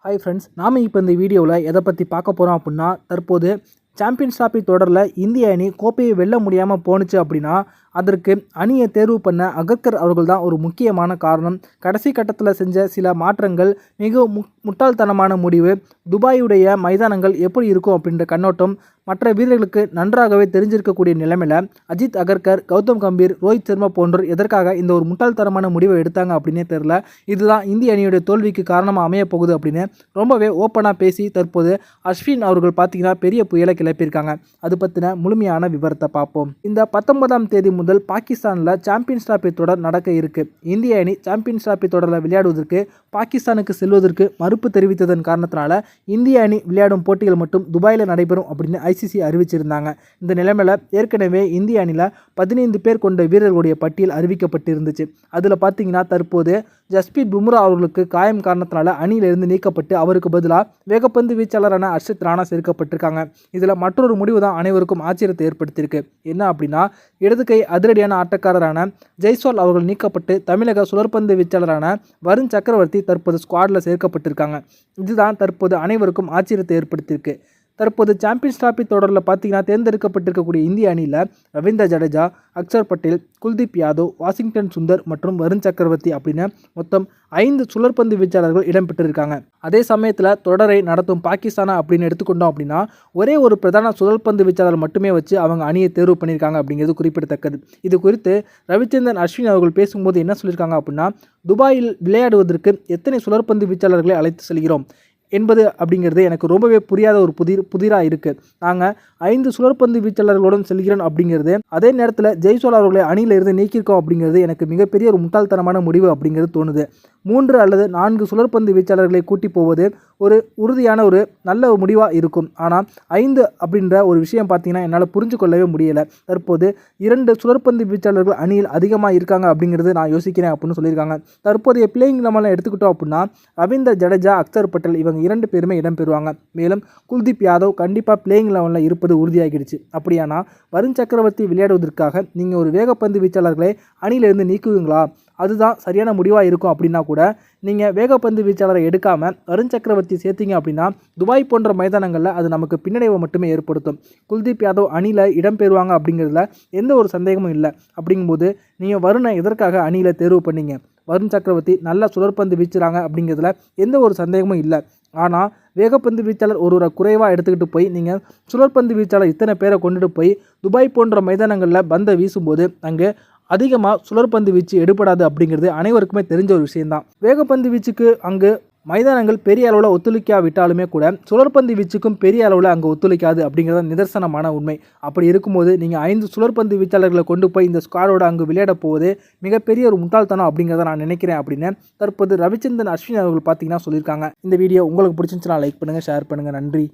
Hi friends, நாம் இப்போ இந்த வீடியோவில் எதை பற்றி பார்க்க போகிறோம் அப்படின்னா, தற்போது சாம்பியன்ஸ் டிராபி தொடரில் இந்திய அணி கோப்பையை வெல்ல முடியாமல் போணுச்சு அப்படின்னா அதற்கு அணியை தேர்வு பண்ண அகர்கர் அவர்கள் தான் ஒரு முக்கியமான காரணம். கடைசி கட்டத்தில் செஞ்ச சில மாற்றங்கள் மிக முட்டாள்தனமான முடிவு. துபாயுடைய மைதானங்கள் எப்படி இருக்கும் அப்படின்ற கண்ணோட்டம் மற்ற வீரர்களுக்கு நன்றாகவே தெரிஞ்சிருக்கக்கூடிய நிலைமையில் அஜித் அகர்கர், கௌதம் கம்பீர், ரோஹித் சர்மா போன்றோர் எதற்காக இந்த ஒரு முட்டாள்தனமான முடிவை எடுத்தாங்க அப்படின்னே தெரில. இதுதான் இந்திய அணியுடைய தோல்விக்கு காரணமாக அமைய போகுது அப்படின்னு ரொம்பவே ஓப்பனாக பேசி தற்போது அஸ்வின் அவர்கள் பார்த்தீங்கன்னா பெரிய புயலை கிளப்பியிருக்காங்க. அது பற்றின முழுமையான விவரத்தை பார்ப்போம். இந்த 19ஆம் தேதி முதல் பாகிஸ்தானில் சாம்பியன்ஸ் டிராபி தொடர் நடக்க இருக்கு. இந்திய அணி சாம்பியன்ஸ் டிராபி தொடரில் விளையாடுவதற்கு பாகிஸ்தானுக்கு செல்வதற்கு மறுப்பு தெரிவித்ததன் காரணத்தினால இந்திய அணி விளையாடும் போட்டிகள் மட்டும் துபாயில் நடைபெறும் அப்படின்னு ஐசிசி அறிவிச்சிருந்தாங்க. இந்த நிலைமையில் ஏற்கனவே இந்திய அணியில் 15 பேர் கொண்ட வீரர்களுடைய பட்டியல் அறிவிக்கப்பட்டிருந்துச்சு. அதில் பார்த்தீங்கன்னா தற்போது ஜஸ்பீத் பும்ரா அவர்களுக்கு காயம் காரணத்தினால அணியிலிருந்து நீக்கப்பட்டு அவருக்கு பதிலாக வேகப்பந்து வீச்சாளரான ஹர்ஷித் ராணா சேர்க்கப்பட்டிருக்காங்க. இதில் மற்றொரு முடிவு தான் அனைவருக்கும் ஆச்சரியத்தை ஏற்படுத்தியிருக்கு. என்ன அப்படின்னா, இடது கை அதிரடியான ஆட்டக்காரரான ஜெய்ஸ்வால் அவர்கள் நீக்கப்பட்டு தமிழக சுழற்பந்து வீச்சாளரான வருண் சக்கரவர்த்தி தற்போது ஸ்குவாடில் சேர்க்கப்பட்டிருக்காங்க. இதுதான் தற்போது அனைவருக்கும் ஆச்சரியத்தை ஏற்படுத்தியிருக்கு. தற்போது சாம்பியன்ஸ் டிராபி தொடரில் பார்த்தீங்கன்னா தேர்ந்தெடுக்கப்பட்டிருக்கக்கூடிய இந்திய அணியில் ரவீந்திர ஜடேஜா, அக்ஷர் பட்டேல், குல்தீப் யாதவ், வாஷிங்டன் சுந்தர் மற்றும் வருண் சக்கரவர்த்தி அப்படின்னு மொத்தம் 5 சுழற்பந்து வீச்சாளர்கள் இடம்பெற்றிருக்காங்க. அதே சமயத்தில் தொடரை நடத்தும் பாகிஸ்தானை அப்படின்னு எடுத்துக்கொண்டோம் அப்படின்னா ஒரே ஒரு பிரதான சுழற்பந்து வீச்சாளர் மட்டுமே வச்சு அவங்க அணியை தேர்வு பண்ணியிருக்காங்க அப்படிங்கிறது குறிப்பிடத்தக்கது. இது குறித்து ரவிச்சந்திரன் அஸ்வின் அவர்கள் பேசும்போது என்ன சொல்லியிருக்காங்க அப்படின்னா, துபாயில் விளையாடுவதற்கு எத்தனை சுழற்பந்து வீச்சாளர்களை அழைத்து செல்கிறோம் என்பது அப்படிங்கிறது எனக்கு ரொம்பவே புரியாத ஒரு புதிராக இருக்குது. நாங்கள் 5 சுழற்பந்து வீச்சாளர்களுடன் செல்கிறோம் அப்படிங்கிறது, அதே நேரத்தில் ஜெய்ஸ்வால் அவர்களை அணியில் இருந்து நீக்கியிருக்கோம் அப்படிங்கிறது எனக்கு மிகப்பெரிய ஒரு முட்டாள்தனமான முடிவு அப்படிங்கிறது தோணுது. 3 அல்லது 4 சுழற்பந்து வீச்சாளர்களை கூட்டி போவது ஒரு உறுதியான ஒரு நல்ல ஒரு முடிவாக இருக்கும். ஆனால் 5 அப்படின்ற ஒரு விஷயம் பார்த்தீங்கன்னா என்னால் புரிஞ்சு கொள்ளவே முடியலை. தற்போது 2 சுழற்பந்து வீச்சாளர்கள் அணியில் அதிகமாக இருக்காங்க அப்படிங்கிறது நான் யோசிக்கிறேன் அப்படின்னு சொல்லியிருக்காங்க. தற்போதைய பிளேயிங் நம்மளாம் எடுத்துக்கிட்டோம் அப்படின்னா ரவீந்திர ஜடேஜா, அக்ஷர் பட்டேல் இவங்க 2 பேருமே இடம்பெறுவாங்க. மேலும் குல்தீப் யாதவ் கண்டிப்பாக பிளேயிங் லெவலில் இருப்பது உறுதியாகிடுச்சு. அப்படியானா வருண் சக்கரவர்த்தி விளையாடுவதற்காக நீங்கள் ஒரு வேகப்பந்து வீச்சாளர்களை அணியிலிருந்து நீக்குவீங்களா? அதுதான் சரியான முடிவாக இருக்கும். அப்படின்னா கூட நீங்கள் வேகப்பந்து வீச்சாளரை எடுக்காமல் வருண் சக்கரவர்த்தி சேர்த்திங்க அப்படின்னா துபாய் போன்ற மைதானங்களில் அது நமக்கு பின்னடைவை மட்டுமே ஏற்படுத்தும். குல்தீப் யாதவ் அணியில் இடம்பெறுவாங்க அப்படிங்கிறதுல எந்த ஒரு சந்தேகமும் இல்லை. அப்படிங்கும்போது நீங்கள் வருணை எதற்காக அணியில் தேர்வு பண்ணீங்க? வருண் சக்கரவர்த்தி நல்ல சுழற்பந்து வீச்சுறாங்க அப்படிங்கிறதுல எந்த ஒரு சந்தேகமும் இல்லை. ஆனால் வேகப்பந்து வீச்சாளர் ஒருவரை குறைவாக எடுத்துக்கிட்டு போய் நீங்கள் சுழற்பந்து வீச்சாளர் இத்தனை பேரை கொண்டுட்டு போய் துபாய் போன்ற மைதானங்களில் பந்தை வீசும்போது அங்கே அதிகமாக சுழற்பந்து வீச்சு எடுபடாது அப்படிங்கிறது அனைவருக்குமே தெரிஞ்ச ஒரு விஷயம்தான். வேகப்பந்து வீச்சுக்கு அங்கு மைதானங்கள் பெரிய அளவில் ஒத்துழைக்காவிட்டாலுமே கூட சுழற்பந்து வீச்சுக்கும் பெரிய அளவில் அங்கே ஒத்துழைக்காது அப்படிங்கிறது நிதர்சனமான உண்மை. அப்படி இருக்கும்போது நீங்கள் 5 சுழற்பந்து வீச்சாளர்களை கொண்டு போய் இந்த ஸ்குவாடோடு அங்கு விளையாட போவது மிகப்பெரிய ஒரு முட்டாள்தனம் அப்படிங்கிறத நான் நினைக்கிறேன் அப்படின்னு தற்போது ரவிச்சந்திரன் அஸ்வின் அவர்கள் பார்த்தீங்கன்னா சொல்லியிருக்காங்க. இந்த வீடியோ உங்களுக்கு பிடிச்சிருந்துச்சுன்னா லைக் பண்ணுங்கள், ஷேர் பண்ணுங்கள். நன்றி.